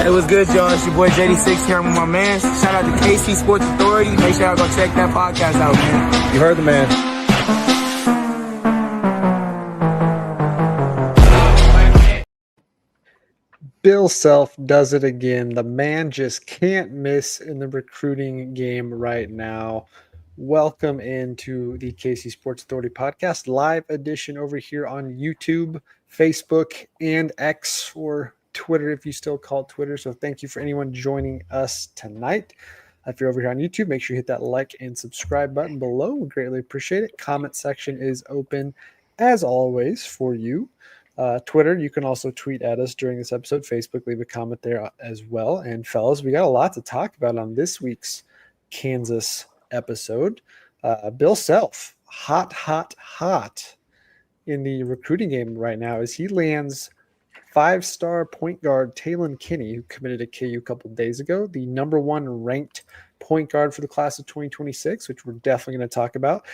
It was good, y'all. It's your boy JD6 here with my man. Shout out to KC Sports Authority. Make sure y'all go check that podcast out, man. You heard the man. Bill Self does it again. The man just can't miss in the recruiting game right now. Welcome into the KC Sports Authority podcast, live edition over here on YouTube, Facebook, and X, or Twitter if you still call it Twitter. So thank you for anyone joining us tonight. If you're over here on YouTube, make sure you hit that like and subscribe button below. We greatly appreciate it. Comment section is open as always for you. Twitter, you can also tweet at us during this episode. Facebook, leave a comment there as well. And fellas, we got a lot to talk about on this week's Kansas episode. Bill Self, hot in the recruiting game right now as he lands five-star point guard Taylen Kinney, who committed to KU a couple of days ago, the number one ranked point guard for the class of 2026, which we're definitely going to talk about.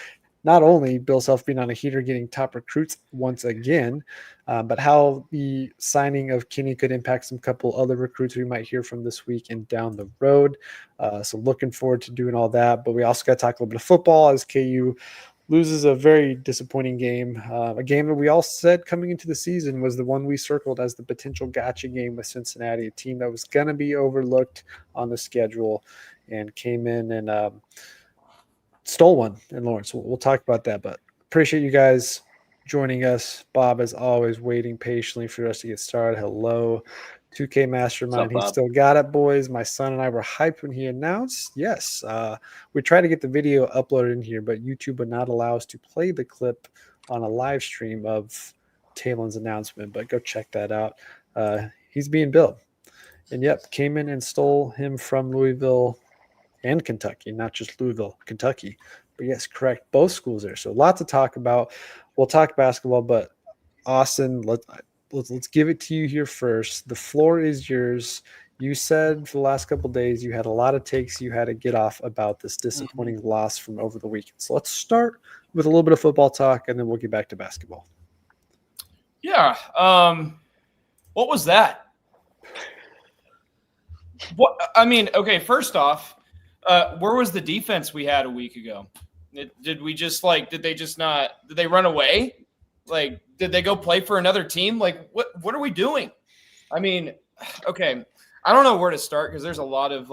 Not only Bill Self being on a heater, getting top recruits once again, but how the signing of Kinney could impact some couple other recruits we might hear from this week and down the road. So looking forward to doing all that. But we also got to talk a little bit of football as KU loses a very disappointing game, a game that we all said coming into the season was the one we circled as the potential gotcha game with Cincinnati, a team that was going to be overlooked on the schedule and came in and stole one in Lawrence. We'll talk about that, but appreciate you guys joining us. Bob, as always, waiting patiently for us to get started. Hello, 2K Mastermind. He still got it, boys. My son and I were hyped when he announced. Yes, we tried to get the video uploaded in here, but YouTube would not allow us to play the clip on a live stream of Taylen's announcement, but go check that out. He's being billed. And yep, came in and stole him from Louisville and Kentucky, not just Louisville, Kentucky. But yes, correct. Both schools there. So a lot to talk about. We'll talk basketball, but Austin, let's give it to you here first. The floor is yours. You said for the last couple of days you had a lot of takes you had to get off about this disappointing loss from over the weekend. So let's start with a little bit of football talk, and then we'll get back to basketball. Yeah. What was that? Okay, first off, where was the defense we had a week ago? Did they run away? Like, did they go play for another team? Like, what are we doing? I mean, okay, I don't know where to start because there's a lot of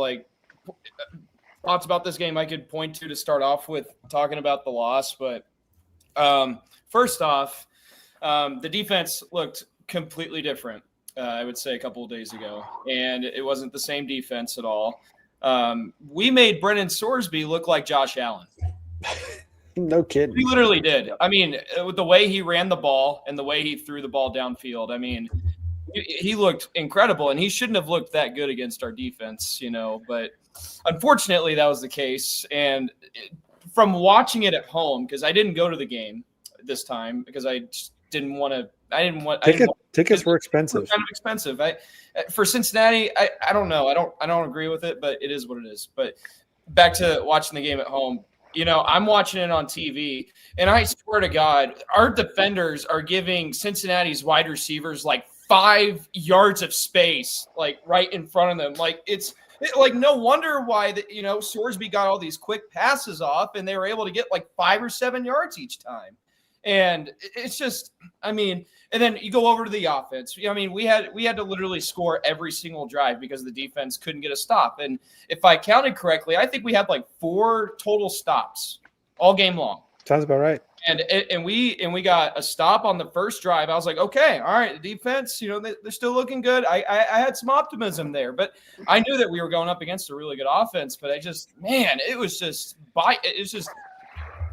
thoughts about this game I could point to start off with talking about the loss. But first off, the defense looked completely different, I would say, a couple of days ago, and it wasn't the same defense at all. We made Brennan Sorsby look like Josh Allen. No kidding. He literally did. I mean, with the way he ran the ball and the way he threw the ball downfield, I mean, he looked incredible, and he shouldn't have looked that good against our defense, but unfortunately that was the case. And from watching it at home, because I didn't go to the game this time because I just didn't want to. Tickets were expensive. Kind of expensive. For Cincinnati, I don't know. I don't agree with it, but it is what it is. But back to watching the game at home. I'm watching it on TV, and I swear to God, our defenders are giving Cincinnati's wide receivers like 5 yards of space, like right in front of them. Like no wonder why Sorsby got all these quick passes off, and they were able to get like 5 or 7 yards each time. And it's just, and then you go over to the offense. We had to literally score every single drive because the defense couldn't get a stop. And if I counted correctly, I think we had like 4 total stops all game long. Sounds about right. And we got a stop on the first drive. I was like, okay, all right, the defense, they're still looking good. I had some optimism there, but I knew that we were going up against a really good offense. But it was just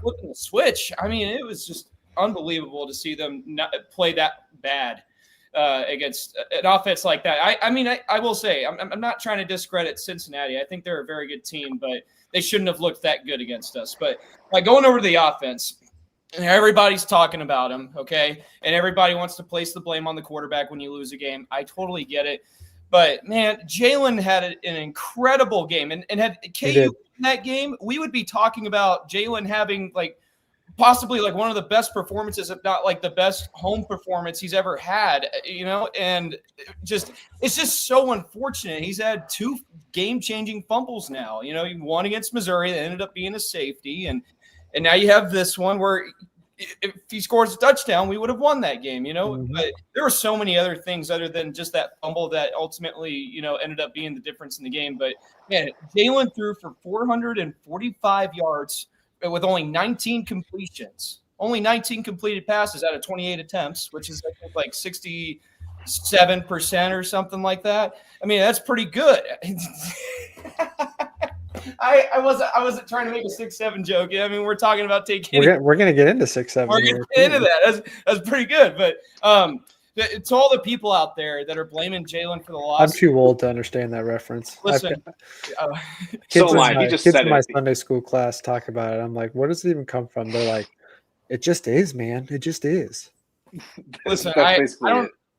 flipping the switch. It was just unbelievable to see them not play that bad against an offense like that. I will say I'm not trying to discredit Cincinnati. I think they're a very good team, but they shouldn't have looked that good against us. But going over to the offense, and everybody's talking about them, okay? And everybody wants to place the blame on the quarterback when you lose a game. I totally get it. But, man, Jaylen had an incredible game. And had KU in that game, we would be talking about Jaylen having, possibly like one of the best performances, if not like the best home performance he's ever had, and it's just so unfortunate. He's had 2 game-changing fumbles now. He won against Missouri that ended up being a safety, and now you have this one where if he scores a touchdown, we would have won that game, But there were so many other things other than just that fumble that ultimately, ended up being the difference in the game. But man, Jaylen threw for 445 yards with only 19 completions, only 19 completed passes out of 28 attempts, which is I think like 67% or something like that. I mean, that's pretty good. I wasn't trying to make a 6-7 joke. I mean, we're talking about taking. We're gonna get into 6-7. We're gonna get into that. That's pretty good. But to all the people out there that are blaming Jaylen for the loss, I'm too old to understand that reference. Listen, kids in my Sunday school class talk about it. I'm like, where does it even come from? They're like, it just is, man. It just is. Listen,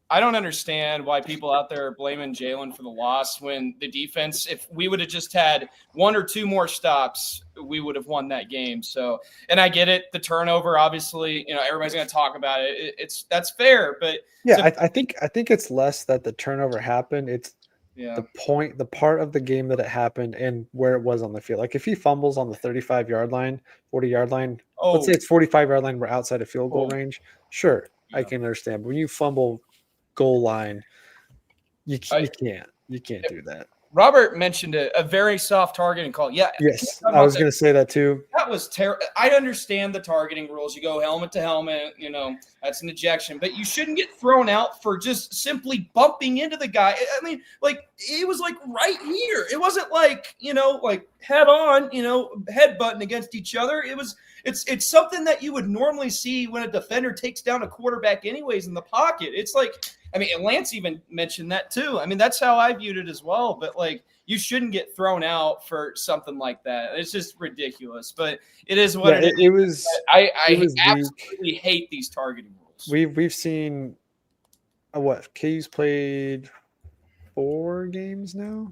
I don't understand why people out there are blaming Jaylen for the loss when the defense, if we would have just had 1 or 2 more stops, we would have won that game. So, and I get it. The turnover, obviously, everybody's going to talk about it. That's fair, but yeah, I think it's less that the turnover happened. It's the part of the game that it happened and where it was on the field. Like if he fumbles on the 35-yard line, 40-yard line, let's say it's 45-yard line, we're outside of field goal range. Sure, I can understand. But when you fumble goal line, you can't do that. Robert mentioned a very soft targeting call. Yeah. Yes, I was going to say that too. That was terrible. I understand the targeting rules. You go helmet to helmet, that's an ejection, but you shouldn't get thrown out for just simply bumping into the guy. I mean, like it was like right here. It wasn't like, like head on, head butting against each other. It's something that you would normally see when a defender takes down a quarterback anyways in the pocket. It's like, I mean, and Lance even mentioned that too. I mean, that's how I viewed it as well. But like, you shouldn't get thrown out for something like that. It's just ridiculous. But it is what it is. It was. I absolutely hate these targeting rules. We've seen KU's played 4 games now,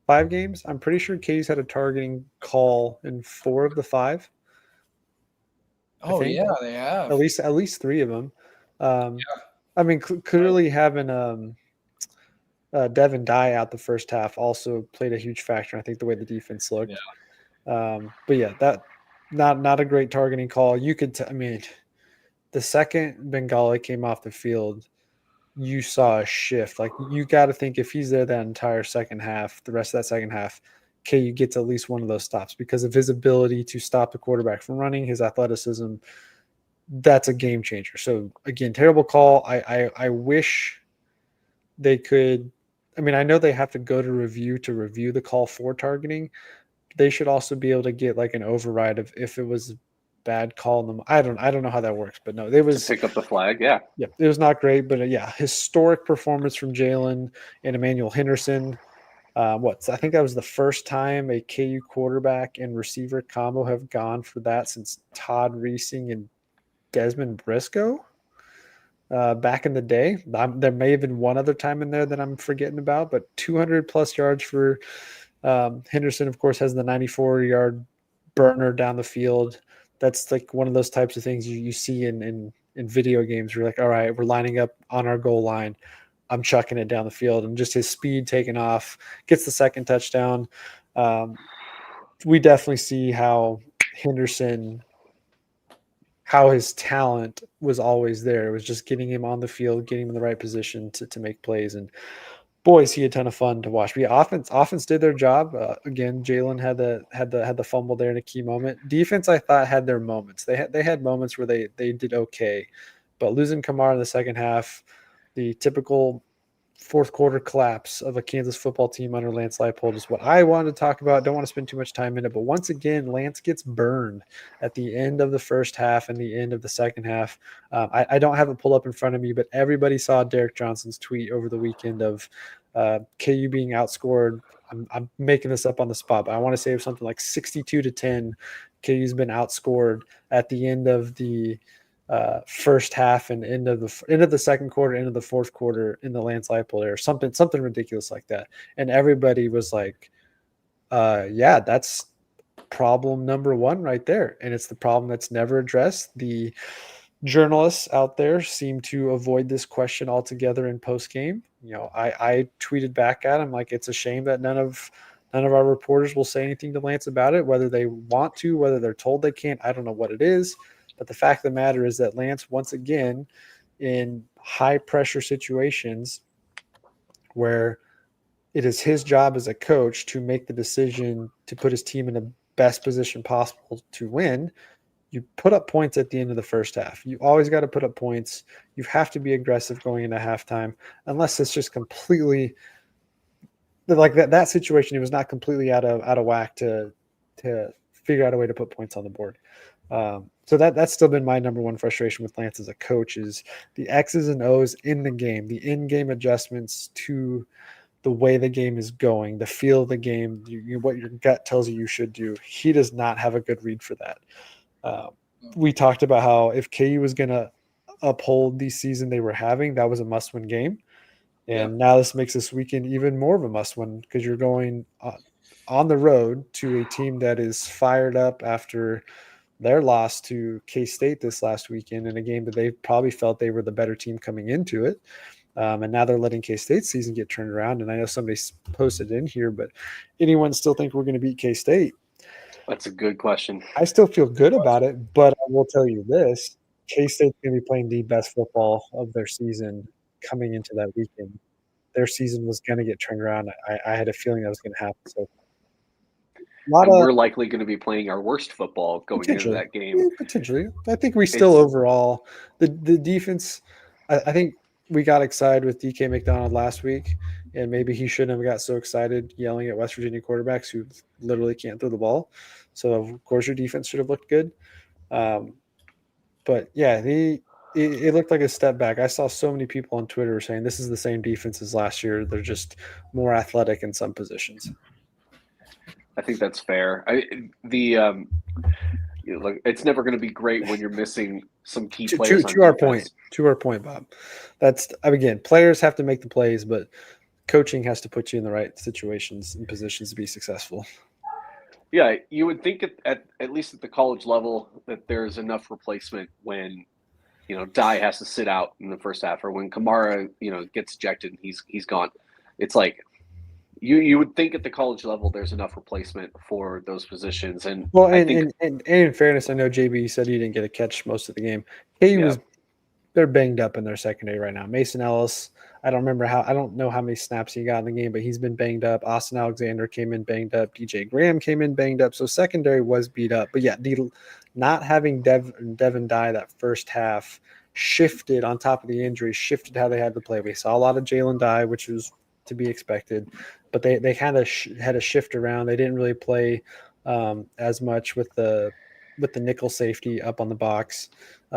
5 games. I'm pretty sure KU's had a targeting call in 4 of the 5. Oh yeah, they have at least 3 of them. I mean, clearly having Devin Dye out the first half also played a huge factor. I think the way the defense looked. Yeah. But yeah, that not a great targeting call. You could, the second Bengali came off the field, you saw a shift. Like you got to think if he's there that entire second half, the rest of that second half, KU gets at least one of those stops because of his ability to stop the quarterback from running, his athleticism. That's a game changer. So again, terrible call. I wish they could. I mean, I know they have to go to review the call for targeting. They should also be able to get like an override of if it was a bad call. I don't know how that works, but no, it was to pick up the flag. Yeah, it was not great, but historic performance from Jaylen and Emmanuel Henderson. I think that was the first time a KU quarterback and receiver combo have gone for that since Todd Reesing and Desmond Briscoe back in the day. There may have been one other time in there that I'm forgetting about, but 200 plus yards for Henderson, of course, has the 94-yard burner down the field. That's like one of those types of things you see in video games. You're like, all right, we're lining up on our goal line. I'm chucking it down the field, and just his speed taking off, gets the second touchdown. We definitely see how Henderson, how his talent was always there. It was just getting him on the field, getting him in the right position to make plays. And boy, is he a ton of fun to watch. Offense did their job. Again, Jaylen had the fumble there in a key moment. Defense, I thought, had their moments. They had moments where they did okay, but losing Kamara in the second half, the typical fourth quarter collapse of a Kansas football team under Lance Leipold is what I wanted to talk about. Don't want to spend too much time in it, but once again, Lance gets burned at the end of the first half and the end of the second half. I don't have it pulled up in front of me, but everybody saw Derek Johnson's tweet over the weekend of KU being outscored. I'm making this up on the spot, but I want to say it was something like 62-10. KU's been outscored at the end of the first half and end of the second quarter, end of the fourth quarter in the Lance Leipold era, something ridiculous like that. And everybody was like, yeah, that's problem number one right there. And it's the problem that's never addressed. The journalists out there seem to avoid this question altogether in post game. I tweeted back at him like, it's a shame that none of our reporters will say anything to Lance about it, whether they want to, whether they're told they can't. I don't know what it is, but the fact of the matter is that Lance, once again, in high pressure situations where it is his job as a coach to make the decision to put his team in the best position possible to win, you put up points at the end of the first half. You always got to put up points. You have to be aggressive going into halftime, unless it's just completely like that situation. It was not completely out of whack to figure out a way to put points on the board. So that's still been my number one frustration with Lance as a coach is the X's and O's in the game, the in-game adjustments to the way the game is going, the feel of the game, what your gut tells you should do. He does not have a good read for that. We talked about how if KU was going to uphold the season they were having, that was a must-win game. And now this makes this weekend even more of a must-win because you're going on the road to a team that is fired up after their loss to K-State this last weekend in a game that they probably felt they were the better team coming into it. And now they're letting K-State's season get turned around. And I know somebody posted in here, but anyone still think we're going to beat K-State? That's a good question. I still feel good about it, but I will tell you this. K-State's going to be playing the best football of their season coming into that weekend. Their season was going to get turned around. I had a feeling that was going to happen. So we're likely going to be playing our worst football going into that game. Yeah, potentially. I think we still overall – the defense I think we got excited with DK McDonald last week, and maybe he shouldn't have got so excited yelling at West Virginia quarterbacks who literally can't throw the ball. So, of course, your defense should have looked good. But, yeah, it looked like a step back. I saw so many people on Twitter saying this is the same defense as last year. They're just more athletic in some positions. I think that's fair. It's never going to be great when you're missing some key players. To our point, Bob. That's again, players have to make the plays, but coaching has to put you in the right situations and positions to be successful. Yeah, you would think at least at the college level that there's enough replacement when Dye has to sit out in the first half, or when Kamara gets ejected and he's gone. It's like you would think at the college level there's enough replacement for those positions. And well, and in fairness, I know JB said he didn't get a catch most of the game. They're banged up in their secondary right now. Mason Ellis, I don't know how many snaps he got in the game, but he's been banged up. Austin Alexander came in banged up. DJ Graham came in banged up. So secondary was beat up. But yeah, not having Devin Dye that first half shifted on top of the injury, shifted how they had to play. We saw a lot of Jalen Dye, which was to be expected, but they kind of had a shift around. They didn't really play as much with the nickel safety up on the box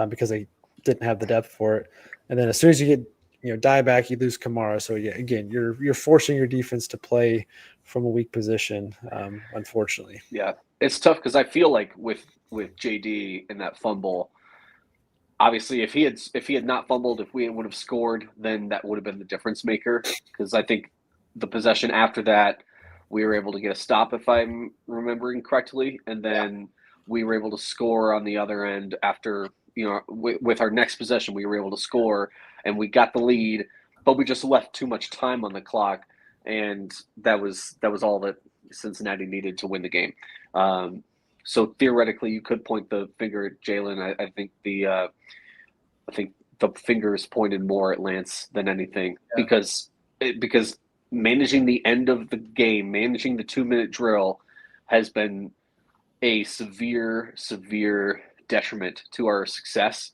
because they didn't have the depth for it. And then as soon as you get Dye back, you lose Kamara. So yeah, again, you're forcing your defense to play from a weak position, unfortunately. Yeah, it's tough because I feel like with JD in that fumble, obviously if he had not fumbled, if we would have scored, then that would have been the difference maker. Because I think the possession after that, we were able to get a stop, if I'm remembering correctly, and then we were able to score on the other end after. With our next possession, we were able to score and we got the lead, but we just left too much time on the clock, and that was all that Cincinnati needed to win the game. So theoretically, you could point the finger at Jalen. I think the finger is pointed more at Lance than anything because managing the end of the game, managing the 2-minute drill, has been a severe detriment to our success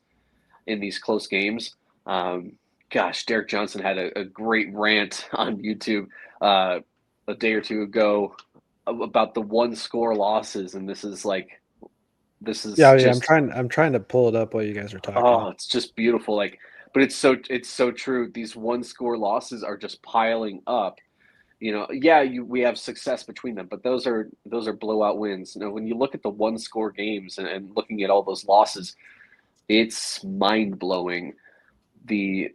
in these close games. Derek Johnson had a great rant on YouTube a day or two ago about the 1-score losses, and this is. I'm trying to pull it up while you guys are talking. Oh, it's just beautiful. But it's so true. These 1-score losses are just piling up. We have success between them, but those are blowout wins. When you look at the 1-score games and looking at all those losses, it's mind blowing the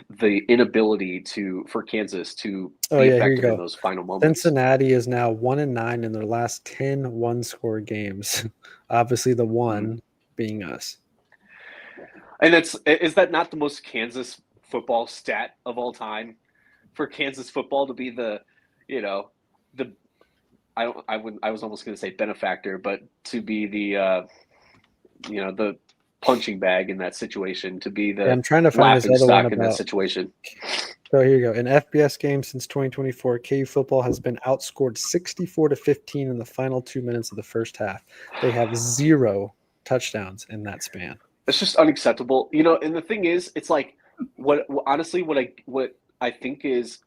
the inability for Kansas to Oh, be yeah, here you effective in go. those final moments. Cincinnati is now 1-9 in their last 10 one-score games. Obviously, the one being us. And is that not the most Kansas football stat of all time? For Kansas football to be the I was almost going to say benefactor, but to be the the punching bag in that situation, to be the I'm trying to find this laughing other one stock in that about. situation. So here you go. In FBS games since 2024, KU football has been outscored 64-15 in the final 2 minutes of the first half. They have 0 touchdowns in that span. It's just unacceptable, And the thing is, it's like what I think is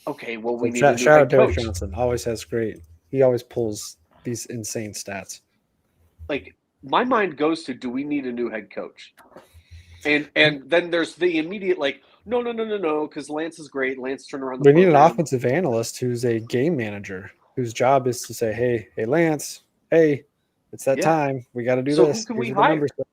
okay. Well, we need a new Shout out head Derek coach. Johnson. Always has great. He always pulls these insane stats. Like my mind goes to, do we need a new head coach? And then there's the immediate no, because Lance is great. Lance turned around the We need an program. offensive analyst who's a game manager whose job is to say, hey, Lance, hey, it's that time. We got to do this. Who can Here's we what the hire? numbers say.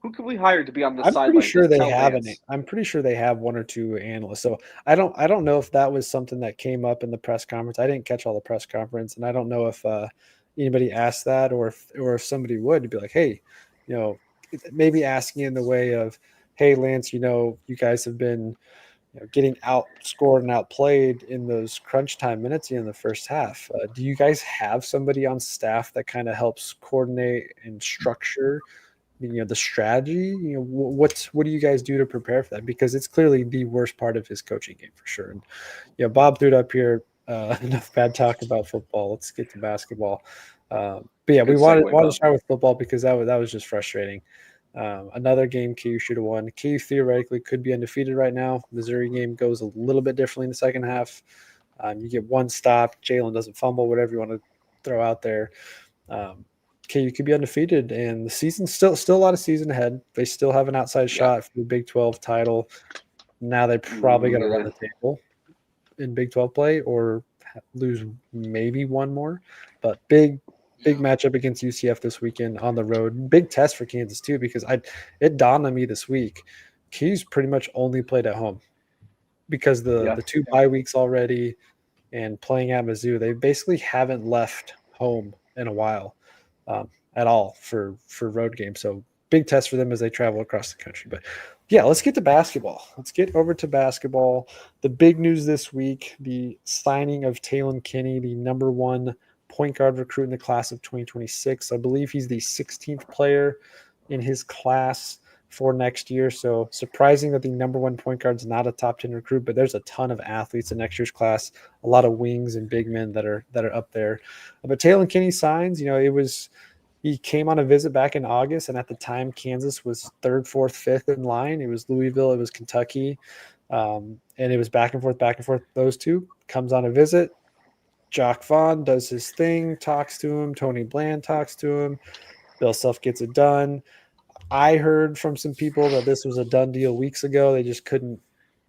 Who can we hire to be on the I'm sideline? pretty sure they tell have Lance? I'm pretty sure they have 1 or 2 analysts. So I don't know if that was something that came up in the press conference. I didn't catch all the press conference, and I don't know if anybody asked that or if somebody would be like, hey, maybe asking in the way of, hey, Lance, you guys have been getting outscored and outplayed in those crunch time minutes in the first half. Do you guys have somebody on staff that kind of helps coordinate and structure the strategy? What do you guys do to prepare for that? Because it's clearly the worst part of his coaching game for sure. And Bob threw it up here. Enough bad talk about football. Let's get to basketball. But yeah, we wanted to start with football because that was just frustrating. Another game KU should have won. KU theoretically could be undefeated right now. Missouri game goes a little bit differently in the second half. You get one stop. Jalen doesn't fumble, whatever you want to throw out there. KU could be undefeated, and the season's still a lot of season ahead. They still have an outside shot for the Big 12 title. Now they probably got to run the table in Big 12 play or lose maybe one more. But big matchup against UCF this weekend on the road. Big test for Kansas too, because it dawned on me this week. KU's pretty much only played at home because the 2 bye weeks already and playing at Mizzou. They basically haven't left home in a while. At all for road games. So big test for them as they travel across the country. But yeah, let's get to basketball. Let's get over to basketball. The big news this week, the signing of Taylen Kinney, the number 1 point guard recruit in the class of 2026. I believe he's the 16th player in his class for next year. So surprising that the number 1 point guard is not a top 10 recruit, but there's a ton of athletes in next year's class, a lot of wings and big men that are up there. But Taylen Kinney signs, he came on a visit back in August, and at the time, Kansas was 3rd, 4th, 5th in line. It was Louisville, it was Kentucky, and it was back and forth. Those two comes on a visit. Jock Vaughn does his thing, talks to him. Tony Bland talks to him. Bill Self gets it done. I heard from some people that this was a done deal weeks ago. They just couldn't.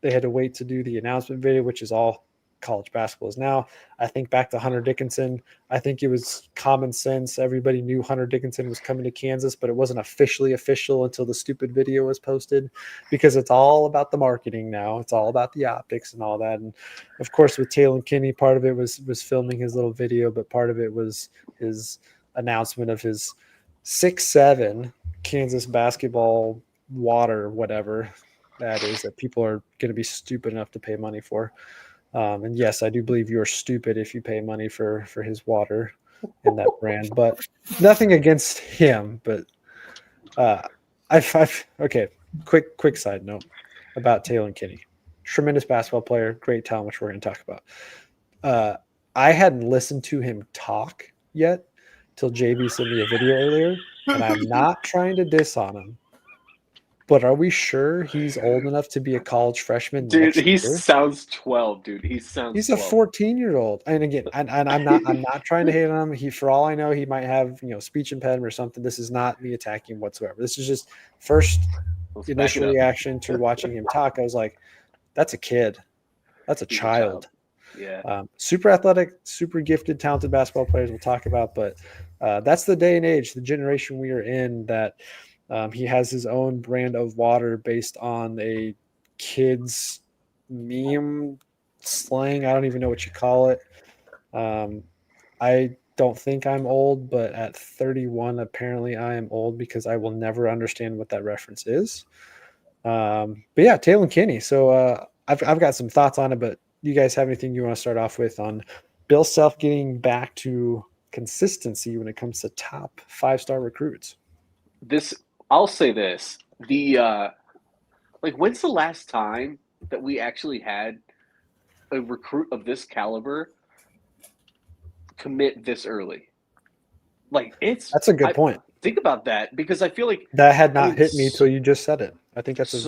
They had to wait to do the announcement video, which is all college basketball is now. I think back to Hunter Dickinson. I think it was common sense. Everybody knew Hunter Dickinson was coming to Kansas, but it wasn't officially official until the stupid video was posted, because it's all about the marketing now. It's all about the optics and all that. And of course, with Taylen Kinney, part of it was filming his little video, but part of it was his announcement of his 6'7" Kansas basketball water, whatever that is, that people are going to be stupid enough to pay money for. And yes, I do believe you're stupid if you pay money for his water in that brand, but nothing against him. But okay. Quick side note about Taylen Kinney, tremendous basketball player, great talent, which we're going to talk about. I hadn't listened to him talk yet till JB sent me a video earlier, and I'm not trying to diss on him. But are we sure he's old enough to be a college freshman? Dude, next he year? sounds 12, dude. He's 12. a 14-year-old. And again, and I'm not trying to hate on him. For all I know, he might have speech impediment or something. This is not me attacking whatsoever. This is just first initial reaction to watching him talk. I was like, that's a kid. That's a child. Yeah. Super athletic, super gifted, talented basketball players we'll talk about. But that's the day and age, the generation we are in, that He has his own brand of water based on a kid's meme slang. I don't even know what you call it. I don't think I'm old, but at 31, apparently I am old because I will never understand what that reference is. But yeah, Taylen Kinney. So I've got some thoughts on it, but you guys have anything you want to start off with on Bill Self getting back to consistency when it comes to top 5-star recruits? I'll say this. When's the last time that we actually had a recruit of this caliber commit this early? That's a good point. Think about that, because I feel like that had not hit me till you just said it. I think that's a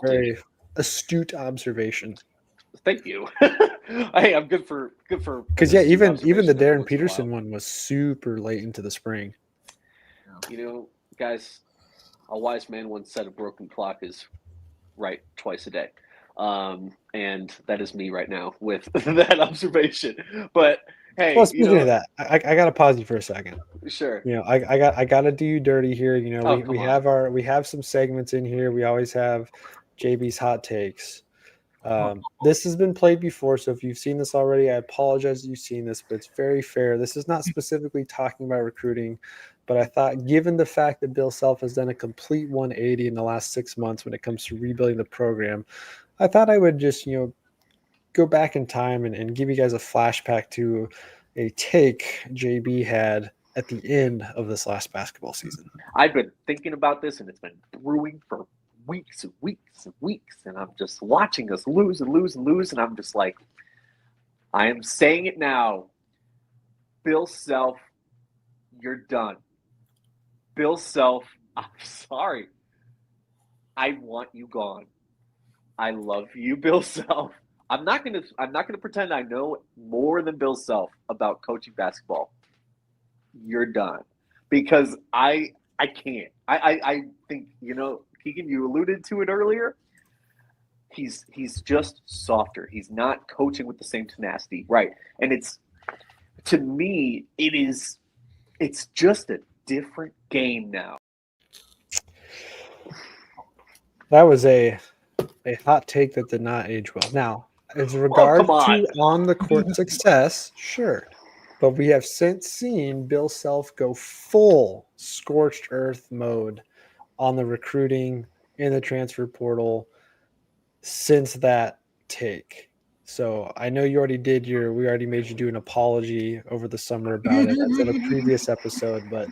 very astute observation. Thank you. Hey, I'm good for because yeah, even the Darren Peterson one was super late into the spring. Guys, a wise man once said a broken clock is right twice a day. And that is me right now with that observation. But hey, well, speaking of that, I got to pause you for a second. Sure. I got to do you dirty here. We have some segments in here. We always have JB's hot takes. This has been played before, so if you've seen this already, I apologize that you've seen this, but it's very fair. This is not specifically talking about recruiting, but I thought, given the fact that Bill Self has done a complete 180 in the last 6 months when it comes to rebuilding the program, I thought I would just, go back in time and give you guys a flashback to a take JB had at the end of this last basketball season. I've been thinking about this, and it's been brewing for weeks and weeks and weeks, and I'm just watching us lose and lose and lose, and I'm just like, I am saying it now. Bill Self, you're done. Bill Self, I'm sorry. I want you gone. I love you, Bill Self. I'm not gonna pretend I know more than Bill Self about coaching basketball. You're done, because I can't. I think, Keegan, you alluded to it earlier. He's just softer. He's not coaching with the same tenacity, right? And to me, it's just a different game now. That was a hot take that did not age well. Now, as regards to on the court success, sure. But we have since seen Bill Self go full scorched earth mode on the recruiting in the transfer portal since that take. So I know you already we already made you do an apology over the summer about it. That's in a previous episode, but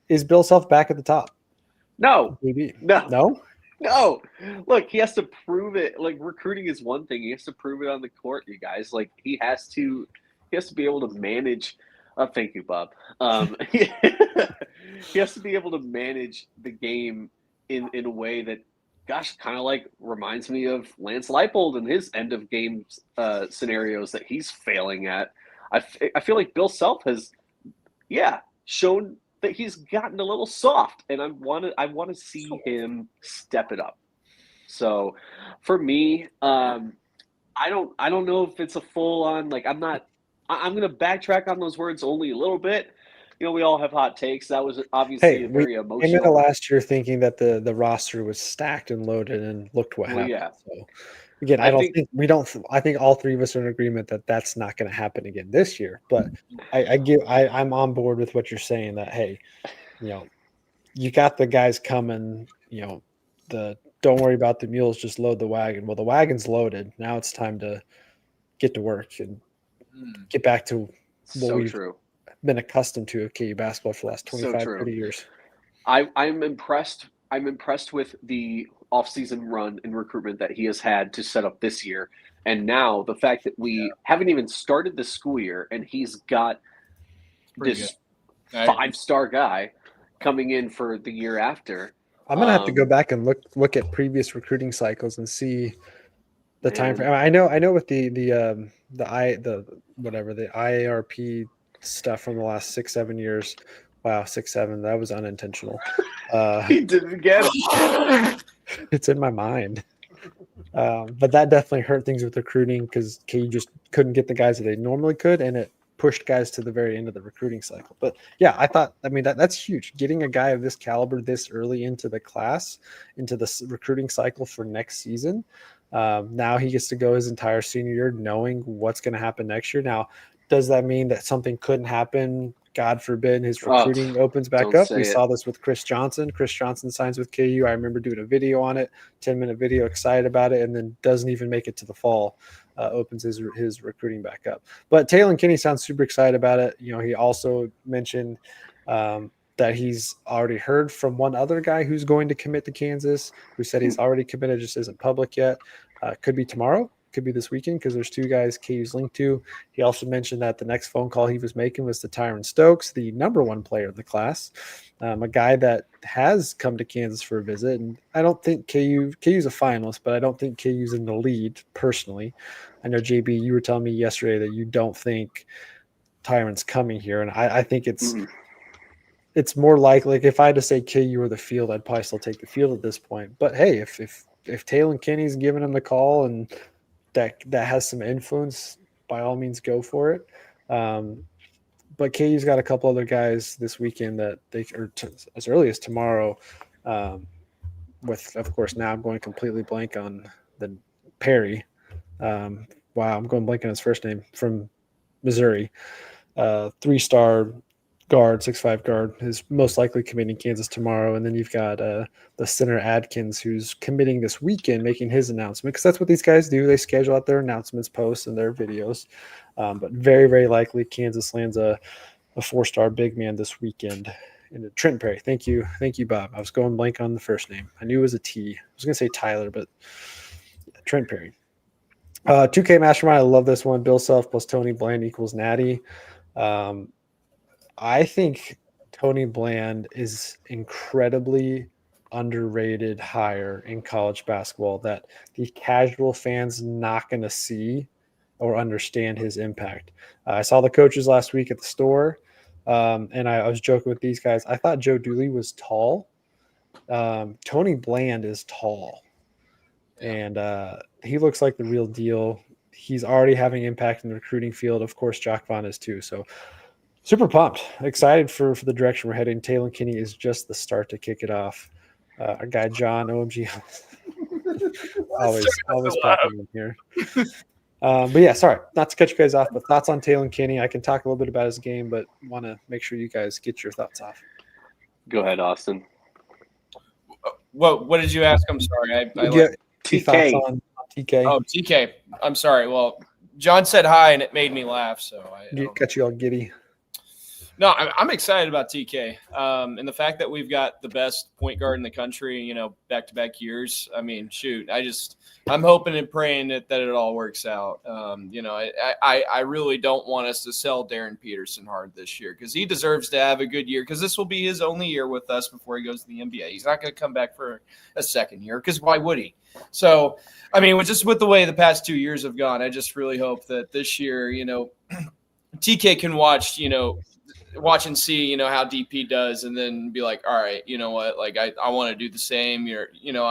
is Bill Self back at the top? No. Maybe. No. Look, he has to prove it. Like, recruiting is one thing. He has to prove it on the court, you guys. Like, he has to be able to manage. Thank you, Bob. He has to be able to manage the game in a way that, gosh, kind of like reminds me of Lance Leipold and his end of game scenarios that he's failing at. I feel like Bill Self has, shown that he's gotten a little soft, and I want to see him step it up. So, for me, I don't know if it's a full on, like, I'm going to backtrack on those words only a little bit. We all have hot takes. That was obviously very emotional. Came into last year thinking that the roster was stacked and loaded, and looked what happened. Yeah. So again, I think all three of us are in agreement that that's not going to happen again this year. But I'm on board with what you're saying, that, hey, you got the guys coming. Don't worry about the mules, just load the wagon. Well, the wagon's loaded. Now it's time to get to work and get back to what we've been accustomed to at KU basketball for the last 25, 30 years. I'm impressed. I'm impressed with the offseason run in recruitment that he has had to set up this year. And now the fact that we haven't even started the school year, and he's got this 5-star guy coming in for the year after. I'm going to have to go back and look at previous recruiting cycles and see the time frame. I know with the IARP stuff from the last 6-7 years. Wow, 6-7. That was unintentional. He didn't get it. It's in my mind. But that definitely hurt things with recruiting, because KU just couldn't get the guys that they normally could, and it pushed guys to the very end of the recruiting cycle. But yeah, I mean, that's huge. Getting a guy of this caliber this early into the class, into the recruiting cycle for next season. Now he gets to go his entire senior year knowing what's going to happen next year. Now, does that mean that something couldn't happen? God forbid his recruiting opens back up. We saw this with Chris Johnson. Chris Johnson signs with KU. I remember doing a video on it, 10-minute video, excited about it, and then doesn't even make it to the fall. Opens his recruiting back up. But Taylen Kinney sounds super excited about it. You know, he also mentioned that he's already heard from one other guy who's going to commit to Kansas, who said he's already committed, just isn't public yet. Could be tomorrow. Could be this weekend because there's 2 guys KU's linked to. He also mentioned that the next phone call he was making was to Tyron Stokes, the number 1 player in the class, a guy that has come to Kansas for a visit. And I don't think KU's a finalist, but I don't think KU's in the lead personally. I know, JB, you were telling me yesterday that you don't think Tyron's coming here. And I think it's more likely, like if I had to say KU or the field, I'd probably still take the field at this point. But hey, if Taylen Kinney's giving him the call and that has some influence, by all means go for it. But KU's got a couple other guys this weekend that as early as tomorrow, with, of course, now I'm going completely blank on the Perry. Wow, I'm going blank on his first name, from Missouri. 3-star guard, 6'5" guard, is most likely committing Kansas tomorrow. And then you've got the center Adkins, who's committing this weekend, making his announcement, because that's what these guys do. They schedule out their announcements, posts, and their videos. But very, very likely Kansas lands a 4-star big man this weekend. And Trent Perry. Thank you, Bob. I was going blank on the first name. I knew it was a T. I was going to say Tyler, but Trent Perry. 2K Mastermind, I love this one. Bill Self plus Tony Bland equals Natty. I think Tony Bland is incredibly underrated hire in college basketball that the casual fans not going to see or understand his impact. I saw the coaches last week at the store, and I was joking with these guys. I thought Joe Dooley was tall. Tony Bland is tall, and he looks like the real deal. He's already having impact in the recruiting field. Of course, Jock Vaughn is too. So super pumped, excited for the direction we're heading. Taylen Kinney is just the start to kick it off. Our guy John, OMG, always popping in here. But yeah, sorry, not to cut you guys off, but thoughts on Taylen Kinney. I can talk a little bit about his game, but want to make sure you guys get your thoughts off. Go ahead, Austin. What did you ask? I'm sorry. TK. On TK. Oh, TK. I'm sorry. Well, John said hi, and it made me laugh. So I got you all giddy. No, I'm excited about TK. And the fact that we've got the best point guard in the country, back-to-back years. I mean, shoot, I'm hoping and praying that it all works out. I really don't want us to sell Darren Peterson hard this year because he deserves to have a good year because this will be his only year with us before he goes to the NBA. He's not going to come back for a second year because why would he? So, I mean, just with the way the past 2 years have gone, I just really hope that this year, TK can watch and see, how deep he does and then be like, all right, you know what? Like, I want to do the same. I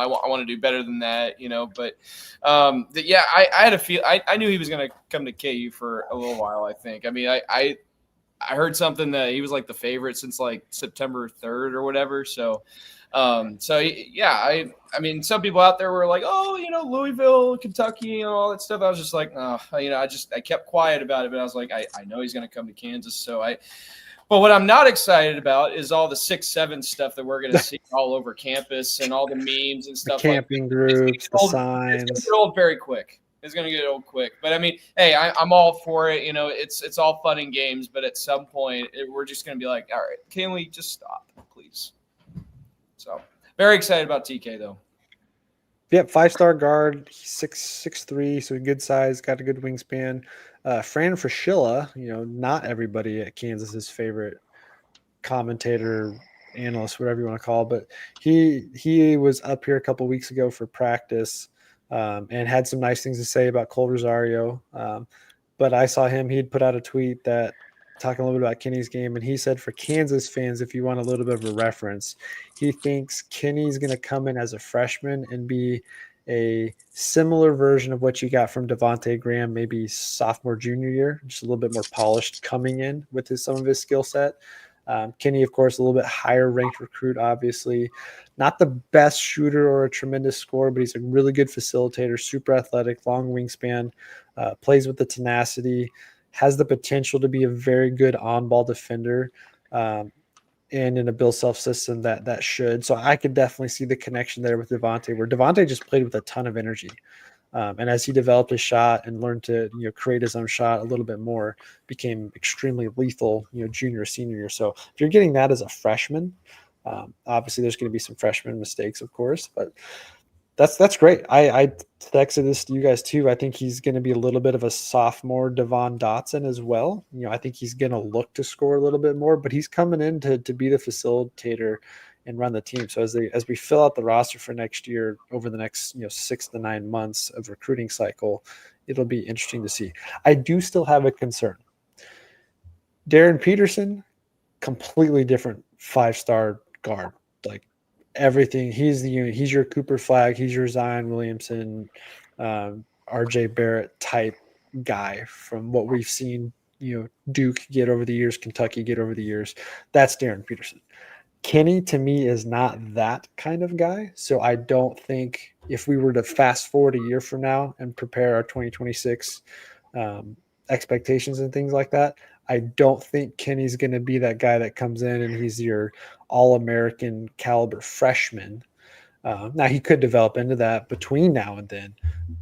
want to do better than that, but I had a feel. I knew he was going to come to KU for a little while, I think. I mean, I heard something that he was like the favorite since like September 3rd or whatever. So, I mean, some people out there were like, oh, Louisville, Kentucky, and all that stuff. I was just like, oh, I kept quiet about it, but I was like, I know he's going to come to Kansas. But what I'm not excited about is all the 6-7 stuff that we're going to see all over campus and all the memes and stuff. The camping groups, the signs. It's going to get old very quick. It's going to get old quick. But I mean, hey, I'm all for it. It's all fun and games. But at some point, we're just going to be like, all right, can we just stop, please? So very excited about TK though. Yep, 5-star guard, 6'3", so good size, got a good wingspan. Fran Fraschilla, not everybody at Kansas's favorite commentator, analyst, whatever you want to call it, but he was up here a couple weeks ago for practice and had some nice things to say about Cole Rosario. But I saw he'd put out a tweet that talking a little bit about Kenny's game, and he said for Kansas fans, if you want a little bit of a reference, he thinks Kenny's going to come in as a freshman and be a similar version of what you got from Devontae Graham, maybe sophomore, junior year, just a little bit more polished coming in with some of his skill set. Kinney, of course, a little bit higher ranked recruit, obviously. Not the best shooter or a tremendous scorer, but he's a really good facilitator, super athletic, long wingspan, plays with the tenacity, has the potential to be a very good on-ball defender. And in a Bill Self system that should. So I could definitely see the connection there with Devontae, where Devontae just played with a ton of energy. And as he developed his shot and learned to create his own shot a little bit more, became extremely lethal, junior, senior year. So if you're getting that as a freshman, obviously there's going to be some freshman mistakes, of course, but that's great. I texted this to you guys too. I think he's going to be a little bit of a sophomore Devon Dotson as well. I think he's going to look to score a little bit more, but he's coming in to be the facilitator and run the team. So as we fill out the roster for next year over the next 6 to 9 months of recruiting cycle, it'll be interesting to see. I do still have a concern. Darren Peterson, completely different 5-star guard. Like everything, he's your Cooper Flagg, he's your Zion Williamson, RJ Barrett type guy from what we've seen, Duke get over the years, Kentucky get over the years. That's Darren Peterson. Kinney, to me, is not that kind of guy. So I don't think if we were to fast forward a year from now and prepare our 2026 expectations and things like that, I don't think Kinney's going to be that guy that comes in and he's your all-American caliber freshman. Now, he could develop into that between now and then,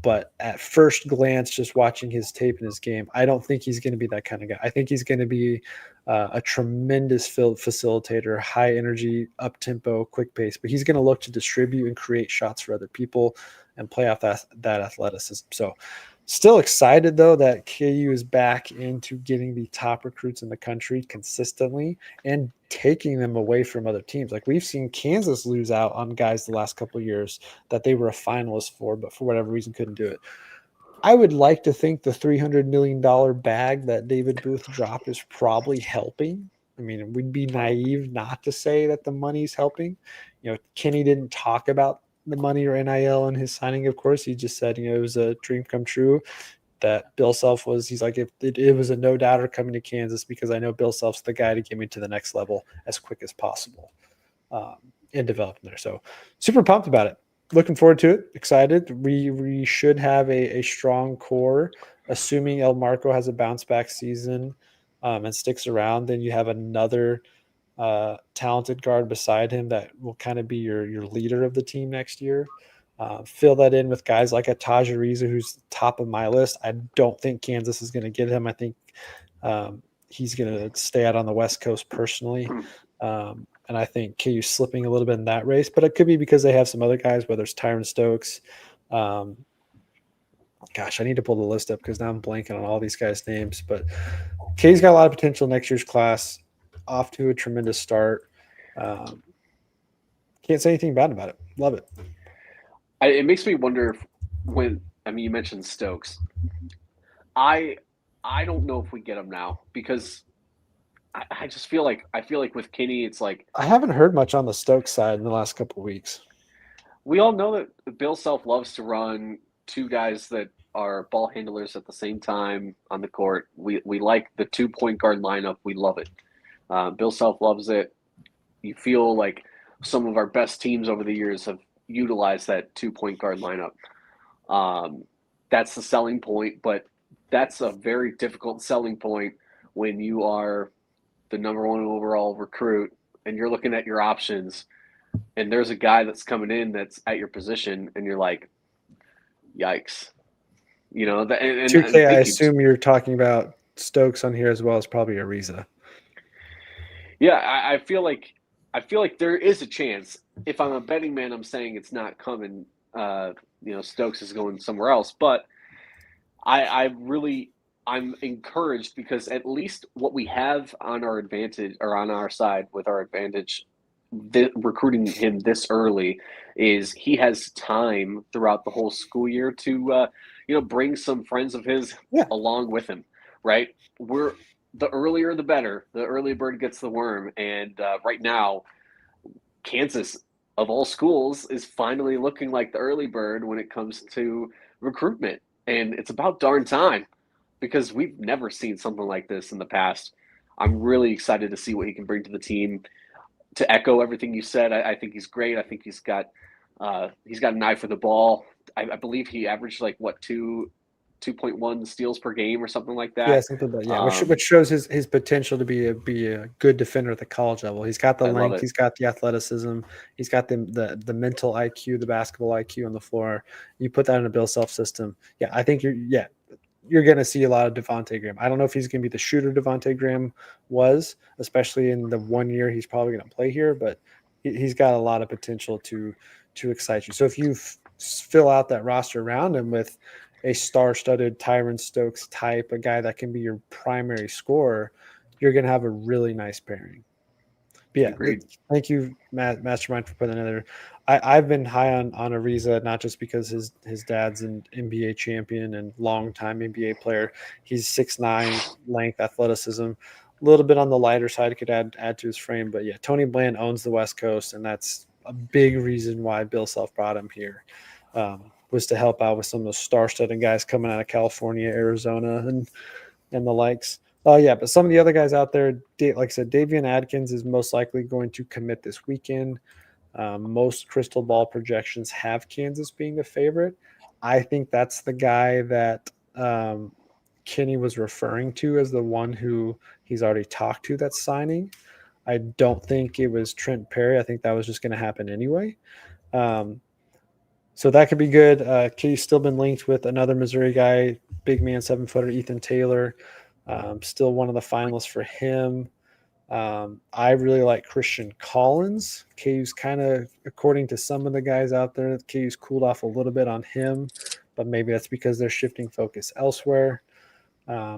but at first glance, just watching his tape and his game, I don't think he's going to be that kind of guy. I think he's going to be a tremendous facilitator, high energy, up-tempo, quick pace, but he's going to look to distribute and create shots for other people and play off that athleticism. So still excited, though, that KU is back into getting the top recruits in the country consistently and taking them away from other teams. Like we've seen Kansas lose out on guys the last couple of years that they were a finalist for, but for whatever reason couldn't do it. I would like to think the $300 million bag that David Booth dropped is probably helping. I mean, we'd be naive not to say that the money's helping. Kinney didn't talk about the money or NIL in his signing, of course. He just said, it was a dream come true. That Bill Self he's like, if it was a no doubter coming to Kansas because I know Bill Self's the guy to get me to the next level as quick as possible and develop there. So super pumped about it. Looking forward to it. Excited. We should have a strong core, assuming El Marco has a bounce back season and sticks around. Then you have another talented guard beside him that will kind of be your leader of the team next year. Fill that in with guys like a Taj Ariza, who's top of my list. I don't think Kansas is going to get him. I think he's going to stay out on the West Coast personally. And I think KU's slipping a little bit in that race, but it could be because they have some other guys, whether it's Tyron Stokes. Gosh, I need to pull the list up because now I'm blanking on all these guys' names. But KU's got a lot of potential next year's class, off to a tremendous start. Can't say anything bad about it. Love it. It makes me wonder you mentioned Stokes. I don't know if we get him now because I just feel like with Kinney, it's like I haven't heard much on the Stokes side in the last couple of weeks. We all know that Bill Self loves to run two guys that are ball handlers at the same time on the court. We like the 2-point guard lineup. We love it. Bill Self loves it. You feel like some of our best teams over the years have utilized that 2-point guard lineup. That's the selling point, but that's a very difficult selling point when you are the number 1 overall recruit and you're looking at your options and there's a guy that's coming in that's at your position and you're like, yikes. 2K, I assume you're talking about Stokes on here as well as probably Ariza. Yeah, I feel like there is a chance. If I'm a betting man, I'm saying it's not coming. Stokes is going somewhere else. But I'm encouraged because at least what we have on our advantage or on our side with our advantage, recruiting him this early, is he has time throughout the whole school year to bring some friends of his along with him. Right? The earlier the better. The early bird gets the worm. And right now, Kansas of all schools, is finally looking like the early bird when it comes to recruitment. And it's about darn time because we've never seen something like this in the past. I'm really excited to see what he can bring to the team. To echo everything you said, I think he's great. I think he's got an eye for the ball. I believe he averaged like what 2.1 steals per game or something like Yeah, that. something like which shows his potential to be a good defender at the college level. He's got the I love length, it. he's got the athleticism, he's got the mental IQ, the basketball IQ on the floor. You put that in a Bill Self system. Yeah, I think you're going to see a lot of Devontae Graham. I don't know if he's going to be the shooter Devontae Graham was, especially in the 1 year he's probably going to play here, but he's got a lot of potential to excite you. So if you fill out that roster around him with a star-studded Tyron Stokes type, a guy that can be your primary scorer, you're going to have a really nice pairing. But yeah, Agreed. thank you, Mastermind, for putting another. I've been high on Ariza, not just because his dad's an NBA champion and longtime NBA player. He's 6'9", length, athleticism, a little bit on the lighter side, could add to his frame. But yeah, Tony Bland owns the West Coast, and that's a big reason why Bill Self brought him here. Was to help out with some of those star-studded guys coming out of California, Arizona, and the likes. Yeah, but some of the other guys out there, like I said, Davian Adkins is most likely going to commit this weekend. Most crystal ball projections have Kansas being the favorite. I think that's the guy that Kinney was referring to as the one who he's already talked to that's signing. I don't think it was Trent Perry. I think that was just going to happen anyway. So that could be good. Katie's still been linked with another Missouri guy, big man, 7-footer, Ethan Taylor. Still one of the finalists for him. I really like Christian Collins. KU's kind of, according to some of the guys out there, KU's cooled off a little bit on him, but maybe that's because they're shifting focus elsewhere.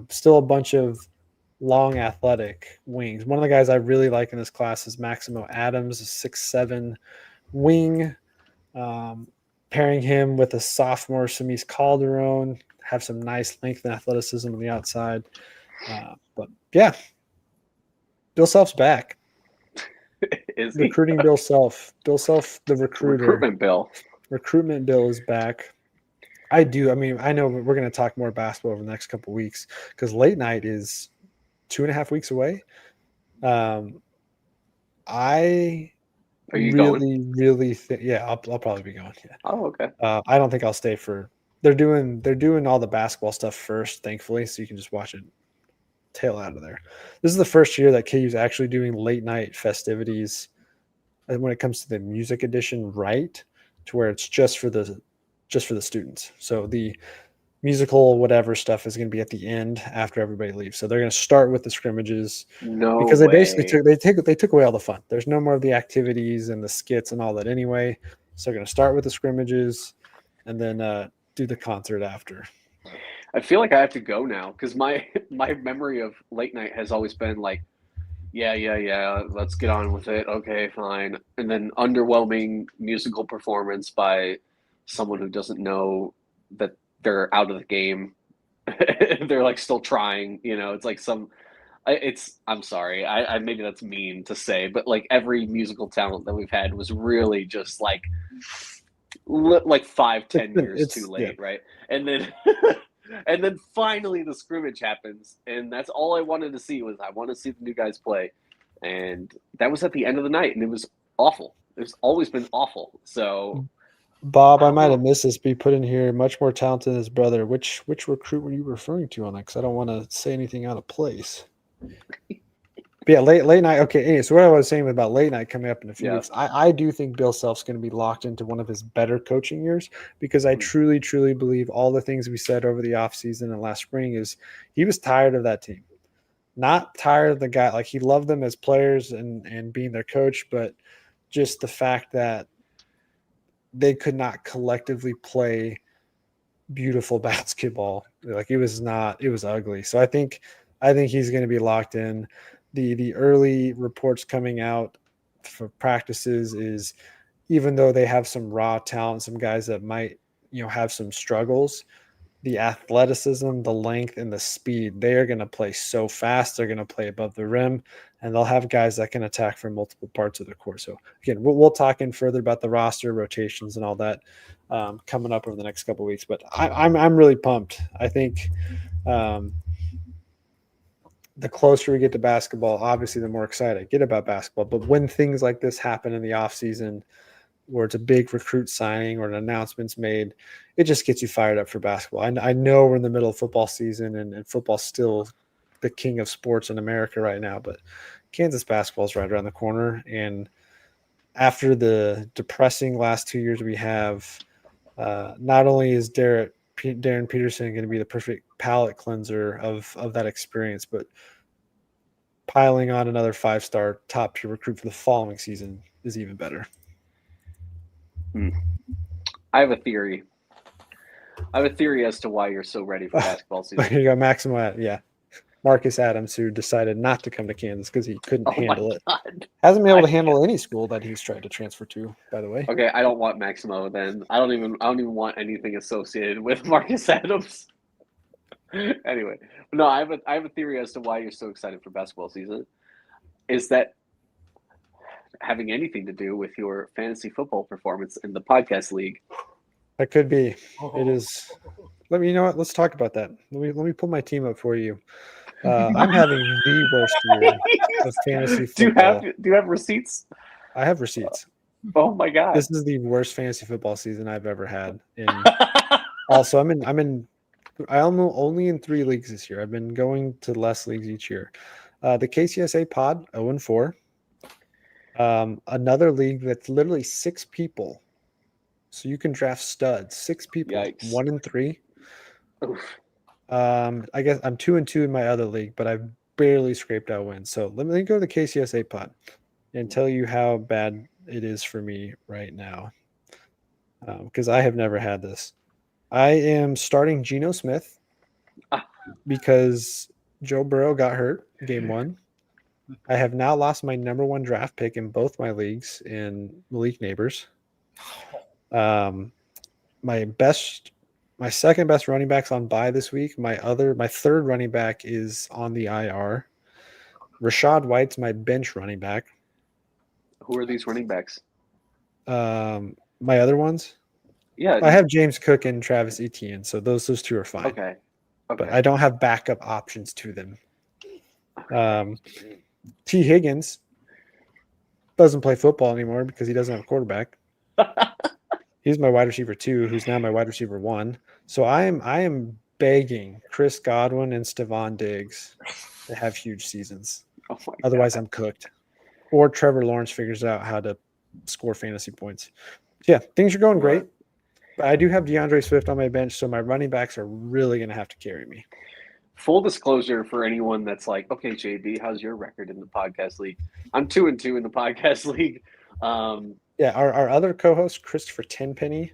Still a bunch of long athletic wings. One of the guys I really like in this class is Maximo Adams, a 6'7" wing. Pairing him with a sophomore, Samis Calderon, have some nice length and athleticism on the outside. But yeah, Bill Self's back. Is he? Recruiting Bill Self. Bill Self, the recruiter. Recruitment Bill is back. I know we're going to talk more basketball over the next couple of weeks because late night is 2.5 weeks away. Are you going? Really think, yeah, I'll probably be going. Yeah. Oh, okay. I don't think I'll stay for. They're doing all the basketball stuff first, thankfully, so you can just watch it tail out of there. This is the first year that KU's actually doing late night festivities, and when it comes to the music edition, right, to where it's just for the students. So the musical whatever stuff is going to be at the end after everybody leaves. So they're going to start with the scrimmages because they took away all the fun. There's no more of the activities and the skits and all that anyway. So they're going to start with the scrimmages and then do the concert after. I feel like I have to go now because my memory of late night has always been like, yeah, let's get on with it. Okay, fine. And then underwhelming musical performance by someone who doesn't know that they're out of the game. They're like still trying, it's like I'm sorry. I maybe that's mean to say, but like every musical talent that we've had was really just like 5-10 years too late. Yeah. Right. And then, and then finally the scrimmage happens. And that's all I wanted to see was I want to see the new guys play. And that was at the end of the night and it was awful. It's always been awful. So Bob, I might have missed this, but you put in here much more talented than his brother. Which recruit were you referring to on that? Because I don't want to say anything out of place. But yeah, late night. Okay, anyway, so what I was saying about late night coming up in a few weeks, I do think Bill Self's going to be locked into one of his better coaching years because I truly, truly believe all the things we said over the offseason and last spring is he was tired of that team. Not tired of the guy. Like he loved them as players and being their coach, but just the fact that they could not collectively play beautiful basketball. Like it was ugly. So I think he's going to be locked in. The early reports coming out for practices is even though they have some raw talent, some guys that might, have some struggles, the athleticism, the length, and the speed. They are going to play so fast. They're going to play above the rim, and they'll have guys that can attack from multiple parts of the court. So again, we'll talk in further about the roster rotations and all that coming up over the next couple of weeks. But I'm really pumped. I think the closer we get to basketball, obviously, the more excited I get about basketball. But when things like this happen in the offseason, where it's a big recruit signing or an announcement's made, it just gets you fired up for basketball. I know we're in the middle of football season and football's still the king of sports in America right now, but Kansas basketball is right around the corner. And after the depressing last 2 years we have, not only is Darren Peterson going to be the perfect palate cleanser of that experience, but piling on another 5-star top tier recruit for the following season is even better. I have a theory. As to why you're so ready for basketball season. Here you go, Maximo. Yeah, Marcus Adams, who decided not to come to Kansas because he couldn't handle it. Hasn't been able to handle any school that he's tried to transfer to, by the way. Okay, I don't want Maximo then. I don't even want anything associated with Marcus Adams. Anyway, no, I have a theory as to why you're so excited for basketball season. Is that having anything to do with your fantasy football performance in the podcast league? That could be. It is. You know what? Let's talk about that. Let me pull my team up for you. I'm having the worst year of fantasy football. Do you have receipts? I have receipts. Oh my god! This is the worst fantasy football season I've ever had. And also, I'm only in 3 leagues this year. I've been going to less leagues each year. The KCSA pod 0-4. Another league that's literally 6 people, so you can draft studs. 6 people. Yikes. 1-3. Oof. I guess I'm 2-2 in my other league, but I've barely scraped out wins. So let me go to the KCSA pod and tell you how bad it is for me right now, because I have never had this. I am starting Geno Smith because Joe Burrow got hurt game 1. I have now lost my number 1 draft pick in both my leagues in Malik Neighbors. My second best running back's on bye this week. My third running back is on the IR. Rashad White's my bench running back. Who are these running backs? My other ones? Yeah. I have James Cook and Travis Etienne, so those 2 are fine. Okay. But I don't have backup options to them. T. Higgins doesn't play football anymore because he doesn't have a quarterback. He's my wide receiver 2, who's now my wide receiver 1. So I am begging Chris Godwin and Stephon Diggs to have huge seasons. Otherwise, I'm cooked. Or Trevor Lawrence figures out how to score fantasy points. So yeah, things are going great. But I do have DeAndre Swift on my bench, so my running backs are really going to have to carry me. Full disclosure for anyone that's like, okay, JB, how's your record in the podcast league? I'm 2-2 in the podcast league. Yeah, our other co-host, Christopher Tenpenny,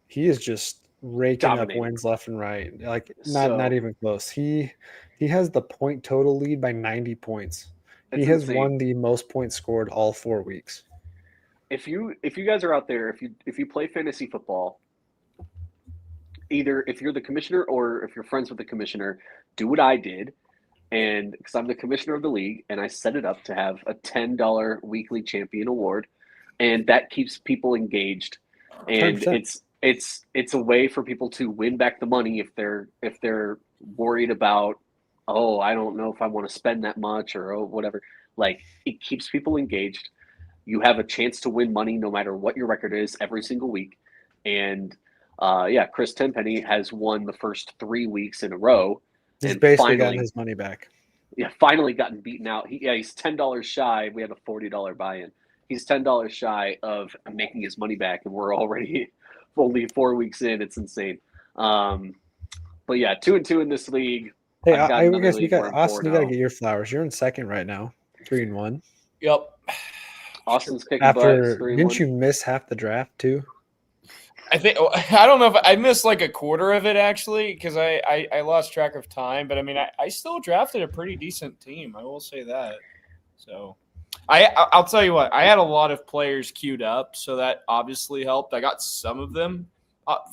he is just raking up wins left and right. Like not even close. He has the point total lead by 90 points. He has won the most points scored all 4 weeks. If you guys are out there, if you play fantasy football, either if you're the commissioner or if you're friends with the commissioner, do what I did. And because I'm the commissioner of the league, and I set it up to have a $10 weekly champion award, and that keeps people engaged. And 100%. It's a way for people to win back the money if they're worried about, oh, I don't know if I want to spend that much or whatever. Like, it keeps people engaged. You have a chance to win money no matter what your record is every single week. And Chris Tenpenny has won the first 3 weeks in a row. He's basically gotten his money back. Yeah, finally gotten beaten out. He's $10 shy. We have a $40 buy-in. He's $10 shy of making his money back, and we're already only 4 weeks in. It's insane. But yeah, 2-2 in this league. Hey, I guess you got Austin. You got to get your flowers. You're in second right now, 3-1. Yep. Austin's kicking after. Butt, didn't you miss half the draft too? I don't know if I missed like a quarter of it actually because I lost track of time. But I mean, I still drafted a pretty decent team. I will say that. So I'll tell you what, I had a lot of players queued up, so that obviously helped. I got some of them,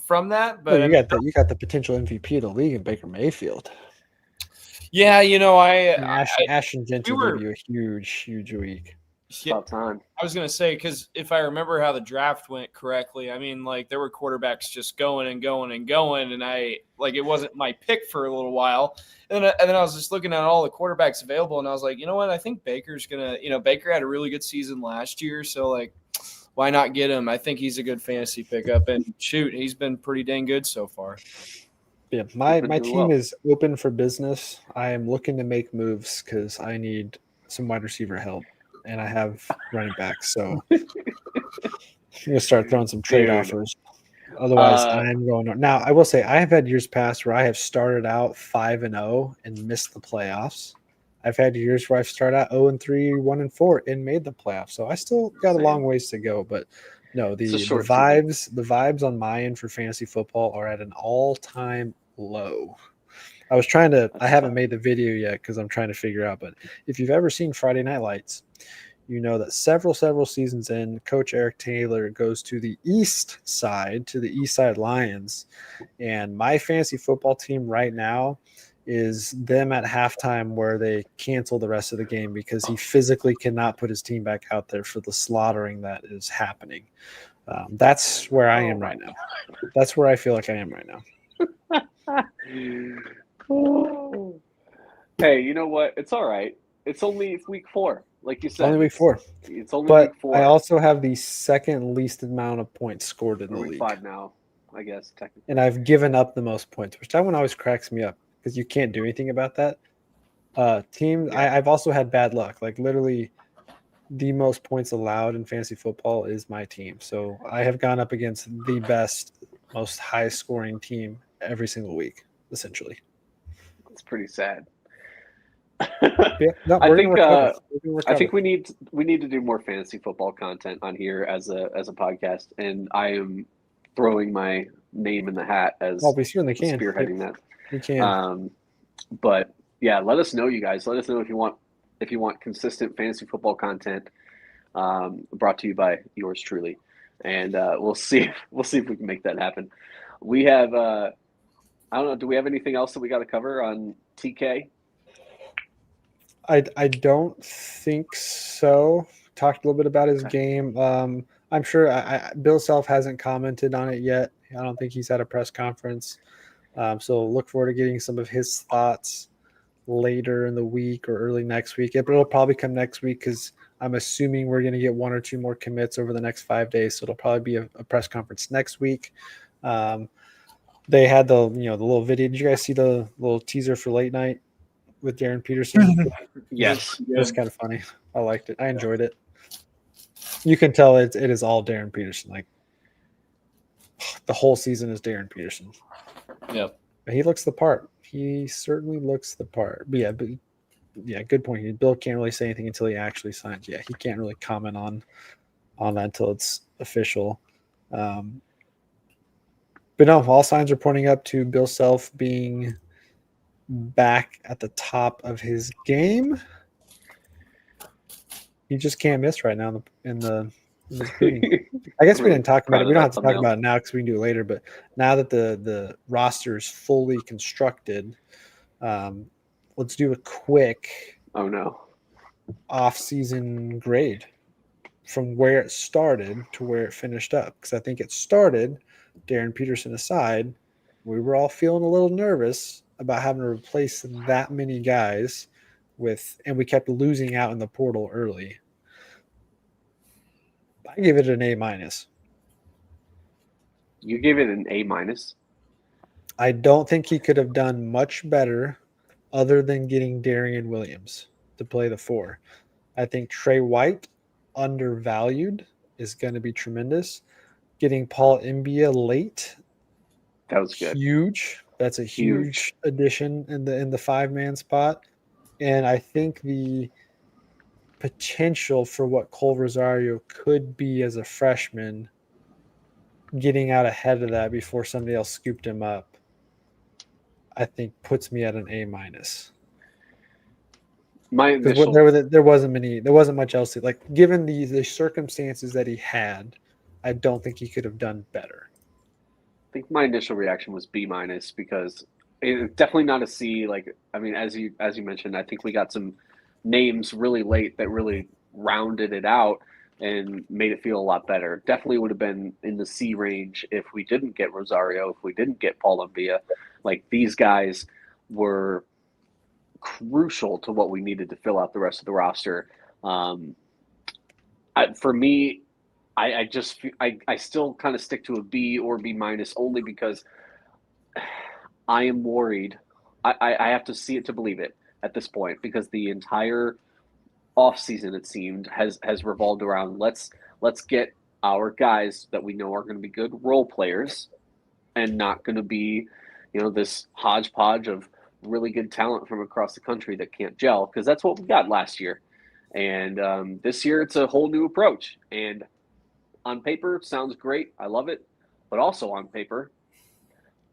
from that. Well, But I you mean, got the potential MVP of the league in Baker Mayfield. yeah, you know, Ashton we Genty were gave you a huge week. It's about time. I was gonna say, because if I remember how the draft went correctly, I mean, like there were quarterbacks just going and going and going, and it wasn't my pick for a little while, and then I was just looking at all the quarterbacks available, and I was like, you know what, I think Baker's gonna, Baker had a really good season last year, so like, why not get him? I think he's a good fantasy pickup, and shoot, he's been pretty dang good so far. Yeah, my doing team well. is open for business. I am looking to make moves because I need some wide receiver help, and I have running backs. So I'm gonna start throwing some trade Dude. offers. Otherwise, Uh, I'm going on. Now, I will say I have had years past where I have started out 5-0 and missed the playoffs. I've had years where I've started out 0-3, 1-4, and made the playoffs. So I still got a Same. long ways to go. But no, It's a the short season. vibes on my end for fantasy football are at an all-time low. I was trying to. I That's haven't tough. made the video yet because I'm trying to figure out. But if you've ever seen Friday Night Lights, you know that several seasons in, Coach Eric Taylor goes to the East Side, to the East Side Lions, and my fantasy football team right now is them at halftime where they cancel the rest of the game because he physically cannot put his team back out there for the slaughtering that is happening. That's where I am right now. That's where I feel like I am right now. Hey, you know what? It's all right. It's only week 4, like you said. Only week 4. It's only But week 4. I also have the second least amount of points scored in Or the week league. 5 now, I guess technically. And I've given up the most points, which that one always cracks me up because you can't do anything about that. I've also had bad luck. Like literally the most points allowed in fantasy football is my team. So I have gone up against the best, most high scoring team every single week, essentially. It's pretty sad. Yeah, no, I we're think gonna recover. We're gonna recover. I think we need to do more fantasy football content on here as a podcast, and I am throwing my name in the hat as we certainly can. spearheading that. We can. But yeah, let us know, you guys. Let us know if you want consistent fantasy football content, brought to you by yours truly, and we'll see if we can make that happen. We have I don't know. Do we have anything else that we got to cover on TK? I don't think so. Talked a little bit about his game. I'm sure Bill Self hasn't commented on it yet. I don't think he's had a press conference. So look forward to getting some of his thoughts later in the week or early next week. It'll probably come next week because I'm assuming we're going to get 1 or 2 more commits over the next 5 days. So it'll probably be a press conference next week. They had the little video. Did you guys see the little teaser for late night with Darren Peterson? Yes. It was kind of funny. I liked it. I enjoyed it. You can tell it is all Darren Peterson. Like the whole season is Darren Peterson. Yeah. But he looks the part. He certainly looks the part. But yeah, good point. Bill can't really say anything until he actually signs. Yeah, he can't really comment on that until it's official. But no, all signs are pointing up to Bill Self being back at the top of his game. He just can't miss right now in the recruiting. I guess we didn't talk about it. We don't have to talk about it now because we can do it later. But now that the roster is fully constructed, let's do a quick off-season grade from where it started to where it finished up. Because I think it started, Darren Peterson aside, we were all feeling a little nervous about having to replace that many guys and we kept losing out in the portal early. I give it an A-. You gave it an A-. I don't think he could have done much better other than getting Darian Williams to play the 4. I think Trey White, undervalued, is going to be tremendous. Getting Paul Mbia late, that was good. Huge. That's a huge addition in the 5-man spot. And I think the potential for what Cole Rosario could be as a freshman, getting out ahead of that before somebody else scooped him up, I think puts me at an A-. There wasn't much else to, like, given the circumstances that he had, I don't think he could have done better. think my initial reaction was B minus because it's definitely not a C. Like, I mean, as you mentioned, I think we got some names really late that really rounded it out and made it feel a lot better. Definitely would have been in the C range if we didn't get Rosario, if we didn't get Paul Mbia. Like, these guys were crucial to what we needed to fill out the rest of the roster. For me, I still kind of stick to a B or B minus only because I am worried. I have to see it to believe it at this point because the entire offseason, it seemed, has revolved around let's get our guys that we know are going to be good role players and not going to be, this hodgepodge of really good talent from across the country that can't gel, because that's what we got last year. And this year it's a whole new approach. And on paper, sounds great. I love it. But also on paper,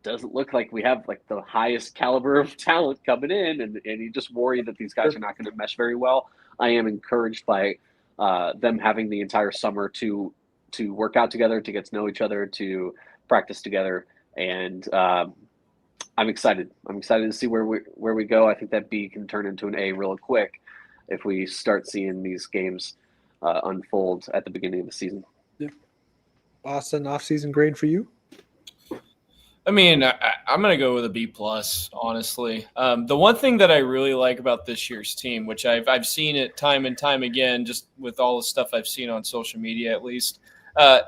doesn't look like we have like the highest caliber of talent coming in, and you just worry that these guys are not going to mesh very well. I am encouraged by them having the entire summer to work out together, to get to know each other, to practice together, and I'm excited. I'm excited to see where we go. I think that B can turn into an A real quick if we start seeing these games unfold at the beginning of the season. Yeah. Austin, off-season grade for you? I mean, I'm going to go with a B plus, honestly. The one thing that I really like about this year's team, which I've seen it time and time again, just with all the stuff I've seen on social media, at least,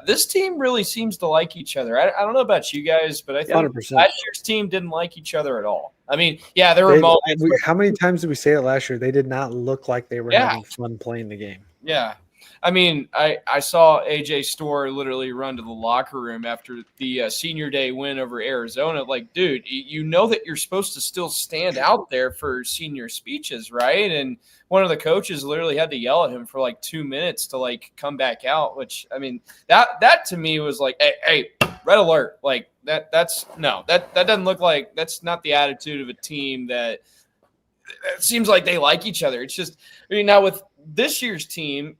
this team really seems to like each other. I don't know about you guys, but I think 100%. last year's team didn't like each other at all. I mean, yeah, there were moments. How many times did we say it last year? They did not look like they were having fun playing the game. Yeah. I mean, I saw AJ Storr literally run to the locker room after the senior day win over Arizona. Like, dude, you know that you're supposed to still stand out there for senior speeches, right? And one of the coaches literally had to yell at him for like 2 minutes to like come back out, which, I mean, that to me was like, hey, red alert. Like that doesn't look like, that's not the attitude of a team that it seems like they like each other. It's just, I mean, now with this year's team,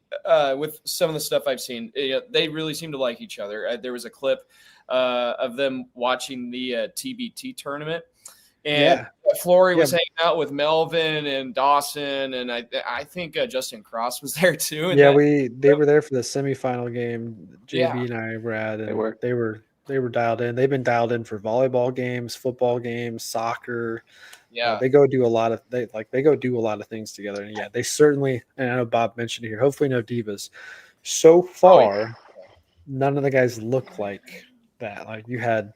with some of the stuff I've seen, they really seem to like each other. There was a clip of them watching the TBT tournament, and Flory was hanging out with Melvin and Dawson, and I think Justin Cross was there too. Yeah, they were there for the semifinal game. JB and I were at, and they were dialed in. They've been dialed in for volleyball games, football games, soccer. Yeah, they go do a lot of things together. And they certainly, and I know Bob mentioned it here, hopefully no divas. So far, none of the guys look like that. Like you had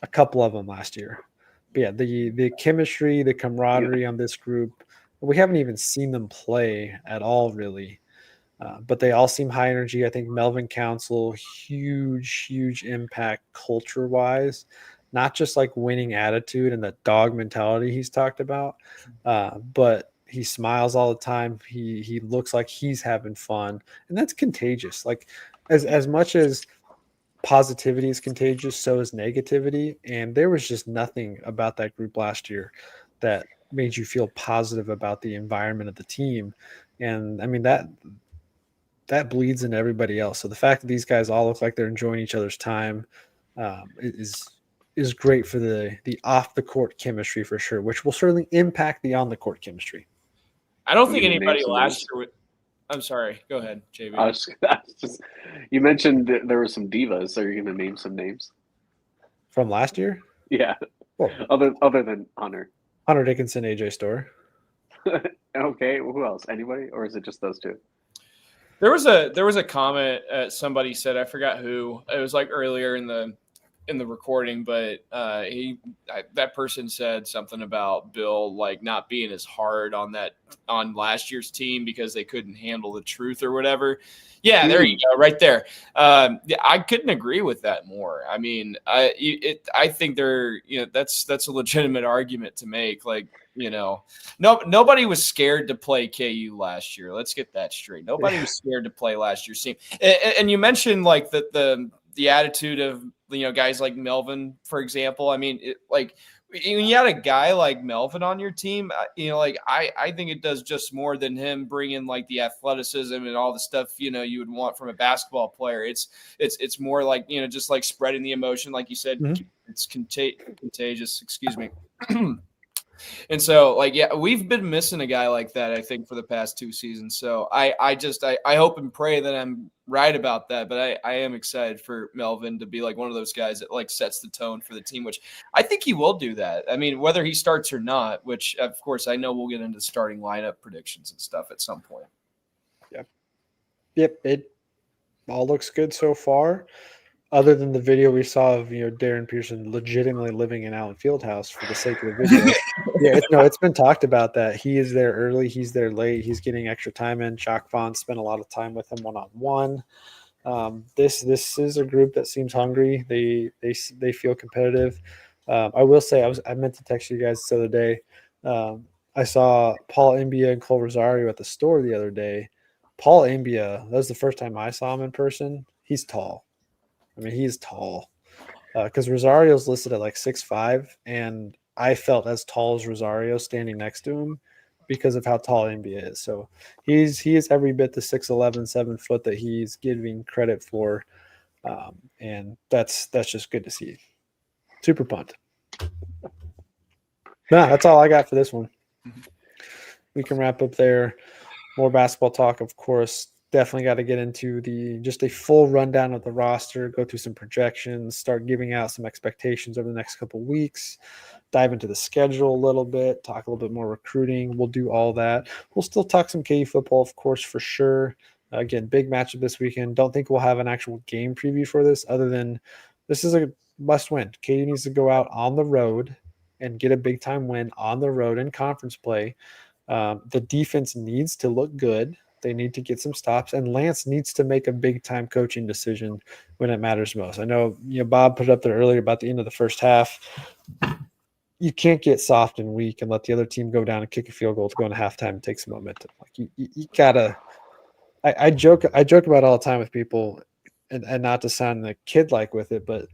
a couple of them last year. But yeah, the chemistry, the camaraderie on this group, we haven't even seen them play at all, really. But they all seem high energy. I think Melvin Council, huge impact culture-wise. Not just like winning attitude and the dog mentality he's talked about, but he smiles all the time. He looks like he's having fun, and that's contagious. Like as much as positivity is contagious, so is negativity. And there was just nothing about that group last year that made you feel positive about the environment of the team. And I mean that bleeds into everybody else. So the fact that these guys all look like they're enjoying each other's time is great for the off the court chemistry for sure, which will certainly impact the on the court chemistry. I don't think anybody last year would. I'm sorry. Go ahead, JB. You mentioned that there were some divas. So you're going to name some names from last year? Yeah. Well, other than Hunter Dickinson, AJ Storr. Okay. Who else? Anybody, or is it just those two? There was a comment somebody said, I forgot who. It was like earlier in the recording, but that person said something about Bill like not being as hard on last year's team because they couldn't handle the truth or whatever. Yeah, there you go, right there. I couldn't agree with that more. I mean, I think that's a legitimate argument to make. Like, nobody was scared to play KU last year. Let's get that straight. Nobody was scared to play last year's team. And you mentioned like the attitude of guys like Melvin, for example. I mean, when you had a guy like Melvin on your team, like I think it does just more than him bringing like the athleticism and all the stuff, you would want from a basketball player. It's more like, just like spreading the emotion, like you said, it's contagious, excuse me. And so, like, yeah, we've been missing a guy like that, I think, for the past 2 seasons. So I hope and pray that I'm right about that. But I am excited for Melvin to be like one of those guys that like sets the tone for the team, which I think he will do that. I mean, whether he starts or not, which of course I know we'll get into starting lineup predictions and stuff at some point. Yep. It all looks good so far. Other than the video we saw of Darren Pearson legitimately living in Allen Fieldhouse for the sake of the video. It's been talked about that he is there early, he's there late, he's getting extra time in. Jacques Vaughn spent a lot of time with him one-on-one. This is a group that seems hungry. They feel competitive. I will say I meant to text you guys the other day. I saw Paul Mbia and Cole Rosario at the store the other day. Paul Mbia, that was the first time I saw him in person. He's tall. I mean, he's tall because Rosario's listed at like 6'5", and I felt as tall as Rosario standing next to him because of how tall NBA is. So he is every bit the 6'11", 7 foot that he's giving credit for, and that's just good to see. Super pumped. That's all I got for this one. We can wrap up there. More basketball talk, of course. Definitely got to get into just a full rundown of the roster, go through some projections, start giving out some expectations over the next couple of weeks, dive into the schedule a little bit, talk a little bit more recruiting. We'll do all that. We'll still talk some KU football, of course, for sure. Again, big matchup this weekend. Don't think we'll have an actual game preview for this other than this is a must win. KU needs to go out on the road and get a big time win on the road in conference play. The defense needs to look good. They need to get some stops, and Lance needs to make a big-time coaching decision when it matters most. I know, Bob put it up there earlier about the end of the first half. You can't get soft and weak and let the other team go down and kick a field goal to go into halftime and take some momentum. Like you gotta. I joke about it all the time with people, and not to sound like kid-like with it, but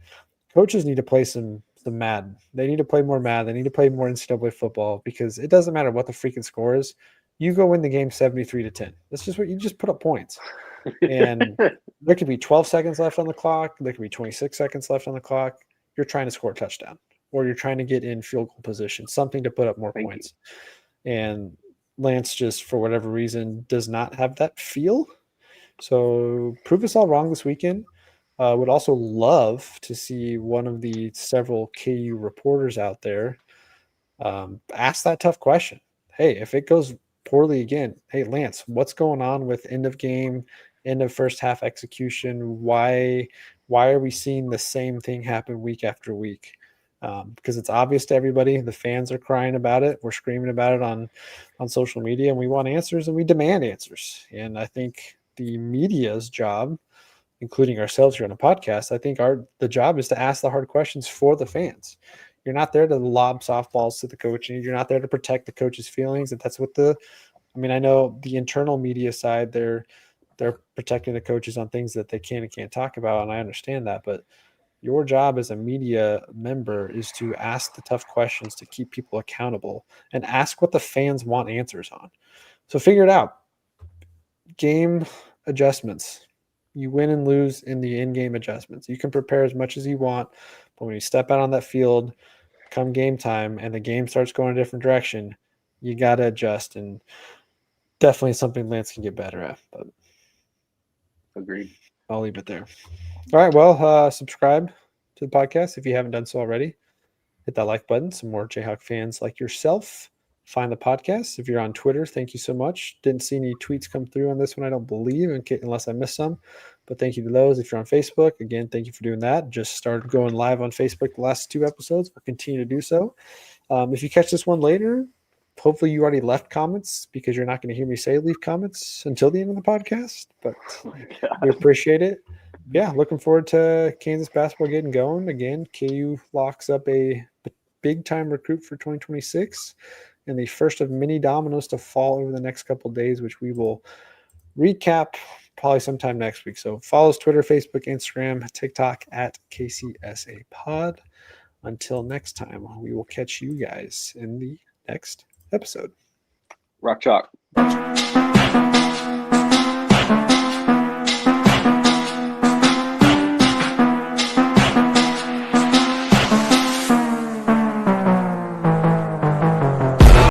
coaches need to play some Madden. They need to play more Madden. They need to play more NCAA football because it doesn't matter what the freaking score is. You go win the game 73-10. That's just what you just put up points. And there could be 12 seconds left on the clock. There could be 26 seconds left on the clock. You're trying to score a touchdown, or you're trying to get in field goal position, something to put up more points. And Lance just, for whatever reason, does not have that feel. So prove us all wrong this weekend. Would also love to see one of the several KU reporters out there ask that tough question. Hey, if it goes poorly again, hey, Lance, what's going on with end of game, end of first half execution? Why are we seeing the same thing happen week after week? Because it's obvious to everybody. The fans are crying about it. We're screaming about it on social media, and we want answers and we demand answers. And I think the media's job, including ourselves here on a podcast, I think the job is to ask the hard questions for the fans. You're not there to lob softballs to the coach, and you're not there to protect the coach's feelings. And that's what I know the internal media side, they're protecting the coaches on things that they can and can't talk about, and I understand that. But your job as a media member is to ask the tough questions to keep people accountable and ask what the fans want answers on. So figure it out. Game adjustments. You win and lose in the in-game adjustments. You can prepare as much as you want, but when you step out on that field, come game time, and the game starts going a different direction, you got to adjust, and definitely something Lance can get better at. But agreed. I'll leave it there. All right, well, subscribe to the podcast if you haven't done so already. Hit that like button. Some more Jayhawk fans like yourself find the podcast. If you're on Twitter, thank you so much. Didn't see any tweets come through on this one, I don't believe, unless I missed some. But thank you to those. If you're on Facebook, again, thank you for doing that. Just started going live on Facebook the last 2 episodes. We'll continue to do so. If you catch this one later, hopefully you already left comments, because you're not going to hear me say leave comments until the end of the podcast. But we appreciate it. Yeah, looking forward to Kansas basketball getting going. Again, KU locks up a big-time recruit for 2026. And the first of many dominoes to fall over the next couple of days, which we will recap probably sometime next week. So follow us Twitter, Facebook, Instagram, TikTok at KCSA Pod. Until next time, we will catch you guys in the next episode. Rock chalk. Rock chalk.